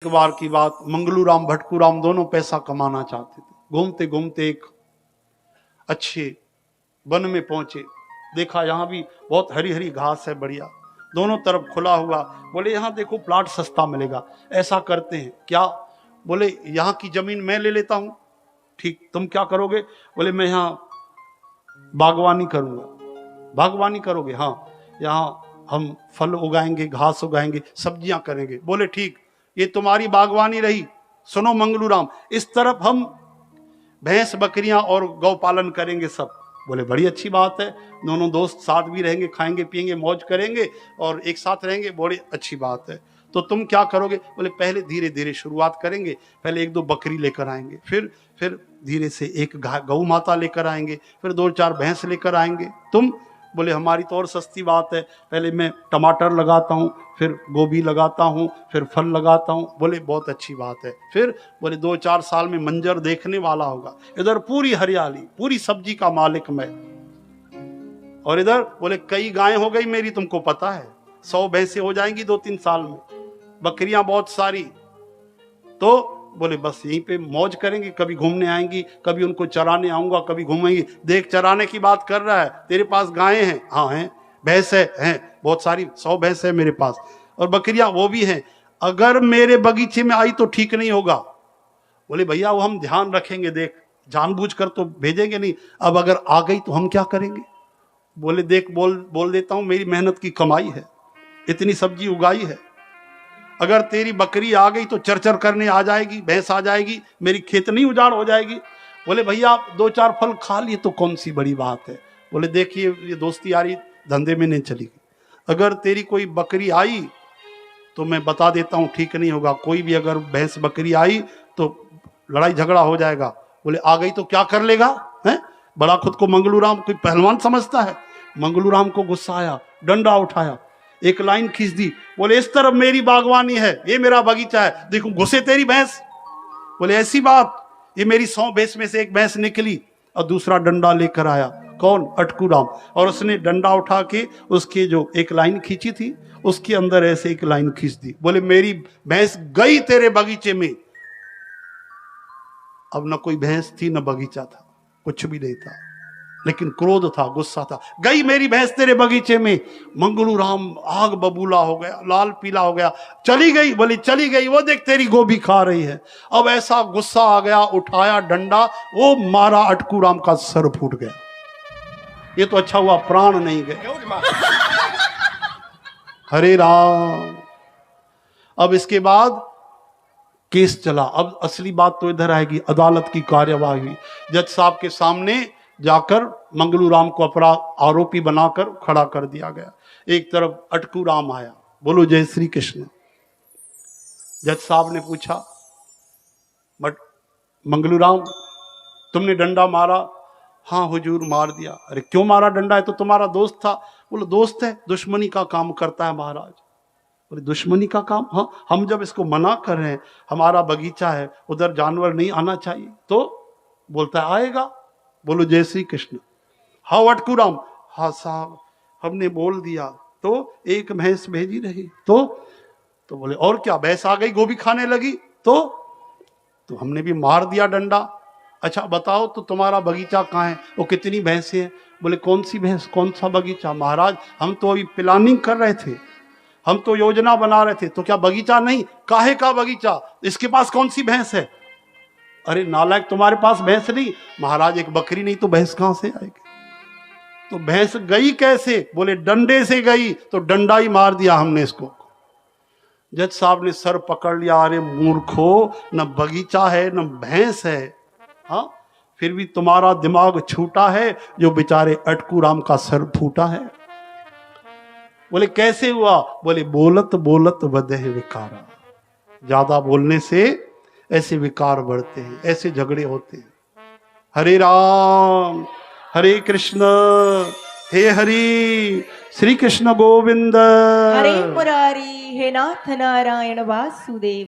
एक बार की बात, मंगलू राम भटकू राम दोनों पैसा कमाना चाहते थे। घूमते घूमते एक अच्छे वन में पहुंचे। देखा यहाँ भी बहुत हरी हरी घास है, बढ़िया, दोनों तरफ खुला हुआ। बोले यहाँ देखो प्लाट सस्ता मिलेगा, ऐसा करते हैं क्या? बोले यहाँ की जमीन मैं ले लेता हूँ। ठीक, तुम क्या करोगे? बोले मैं यहाँ बागवानी करूंगा। बागवानी करोगे? हाँ, यहाँ हम फल उगाएंगे, घास उगाएंगे, सब्जियां करेंगे। बोले ठीक, ये तुम्हारी बागवानी रही। सुनो मंगलू राम, इस तरफ हम भैंस बकरियां और गौ पालन करेंगे सब। बोले बड़ी अच्छी बात है, दोनों दोस्त साथ भी रहेंगे, खाएंगे पिएंगे, मौज करेंगे और एक साथ रहेंगे, बड़ी अच्छी बात है। तो तुम क्या करोगे? बोले पहले धीरे धीरे शुरुआत करेंगे, पहले एक दो बकरी लेकर आएंगे, फिर धीरे से एक गौ माता लेकर आएंगे, फिर दो चार भैंस लेकर आएंगे। तुम? बोले हमारी तो और सस्ती बात है, पहले मैं टमाटर लगाता हूँ, फिर गोभी लगाता हूँ, फिर फल लगाता हूँ। बोले बहुत अच्छी बात है। फिर बोले 2-4 साल में मंजर देखने वाला होगा, इधर पूरी हरियाली, पूरी सब्जी का मालिक मैं। और इधर बोले कई गायें हो गई मेरी, तुमको पता है, 100 भैंसें हो जाएंगी 2-3 साल में, बकरियां बहुत सारी। तो बोले बस यहीं पे मौज करेंगे, कभी घूमने आएंगी, कभी उनको चराने आऊंगा, कभी घूमेंगी। देख चराने की बात कर रहा है, तेरे पास गायें हैं? हाँ हैं। भैंस हैं बहुत सारी, 100 भैंस है मेरे पास, और बकरियां वो भी हैं। अगर मेरे बगीचे में आई तो ठीक नहीं होगा। बोले भैया वो हम ध्यान रखेंगे, देख जानबूझकर तो भेजेंगे नहीं, अब अगर आ गई तो हम क्या करेंगे? बोले देख बोल देता हूं, मेरी मेहनत की कमाई है, इतनी सब्जी उगाई है, अगर तेरी बकरी आ गई तो चरचर करने आ जाएगी, भैंस आ जाएगी, मेरी खेत नहीं उजाड़ हो जाएगी। बोले भैया आप 2-4 फल खा लिए तो कौन सी बड़ी बात है। बोले देखिए ये दोस्ती यारी धंधे में नहीं चलेगी, अगर तेरी कोई बकरी आई तो मैं बता देता हूँ ठीक नहीं होगा, कोई भी अगर भैंस बकरी आई तो लड़ाई झगड़ा हो जाएगा। बोले आ गई तो क्या कर लेगा? है बड़ा खुद को मंगलू राम कोई पहलवान समझता है। मंगलू राम को गुस्सा आया, डंडा उठाया, एक लाइन खींच दी। बोले इस तरफ मेरी बागवानी है, ये मेरा बगीचा है, देखो घुसे तेरी भैंस। बोले ऐसी बात, ये मेरी 100 भैंस में से एक भैंस निकली। और दूसरा डंडा लेकर आया, कौन? अटकू राम, और उसने डंडा उठा के उसके जो एक लाइन खींची थी उसके अंदर ऐसे एक लाइन खींच दी। बोले मेरी भैंस गई तेरे बगीचे में। अब न कोई भैंस थी न बगीचा था, कुछ भी नहीं था, लेकिन क्रोध था, गुस्सा था। गई मेरी भैंस तेरे बगीचे में। मंगलू राम आग बबूला हो गया, लाल पीला हो गया। चली गई? बोली चली गई, वो देख तेरी गोभी खा रही है। अब ऐसा गुस्सा आ गया, उठाया डंडा, वो मारा, अटकू राम का सर फूट गया। ये तो अच्छा हुआ प्राण नहीं गए। हरे राम। अब इसके बाद केस चला। अब असली बात तो इधर आएगी, अदालत की कार्यवाही हुई। जज साहब के सामने जाकर मंगलू राम को अपराध आरोपी बनाकर खड़ा कर दिया गया। एक तरफ अटकू राम आया, बोलो जय श्री कृष्ण। जज साहब ने पूछा, बट मंगलू राम तुमने डंडा मारा? हाँ हुजूर मार दिया। अरे क्यों मारा डंडा? है तो तुम्हारा दोस्त था। बोलो दोस्त है, दुश्मनी का काम करता है महाराज। बोले दुश्मनी का काम? हाँ, हम जब इसको मना कर रहे हैं, हमारा बगीचा है, उधर जानवर नहीं आना चाहिए, तो बोलता है आएगा। बोलो जय श्री कृष्ण। हाँ अटकू राम, हाँ साहब हमने बोल दिया तो एक भैंस भेजी रही, तो बोले और क्या? भैंस आ गई, गोभी खाने लगी, तो हमने भी मार दिया डंडा। अच्छा बताओ तो तुम्हारा बगीचा कहाँ है, वो कितनी भैंसें हैं? बोले कौन सी भैंस, कौन सा बगीचा? महाराज हम तो अभी प्लानिंग कर रहे थे, हम तो योजना बना रहे थे, तो क्या बगीचा नहीं? काहे का बगीचा, इसके पास कौन सी भैंस है? अरे नालायक, तुम्हारे पास भैंस नहीं? महाराज एक बकरी नहीं तो भैंस कहां से आएगी? तो भैंस गई कैसे? बोले डंडे से गई, तो डंडा ही मार दिया हमने इसको। जज साहब ने सर पकड़ लिया, अरे मूर्खो, न बगीचा है न भैंस है, हाँ फिर भी तुम्हारा दिमाग छूटा है, जो बेचारे अटकू राम का सर फूटा है। बोले कैसे हुआ? बोले बोलत बोलत बदह विकारा, ज्यादा बोलने से ऐसे विकार बढ़ते हैं, ऐसे झगड़े होते हैं। हरे राम हरे कृष्ण, हे हरि, श्री कृष्ण गोविंद, हरे मुरारी, हे नाथ नारायण वासुदेव।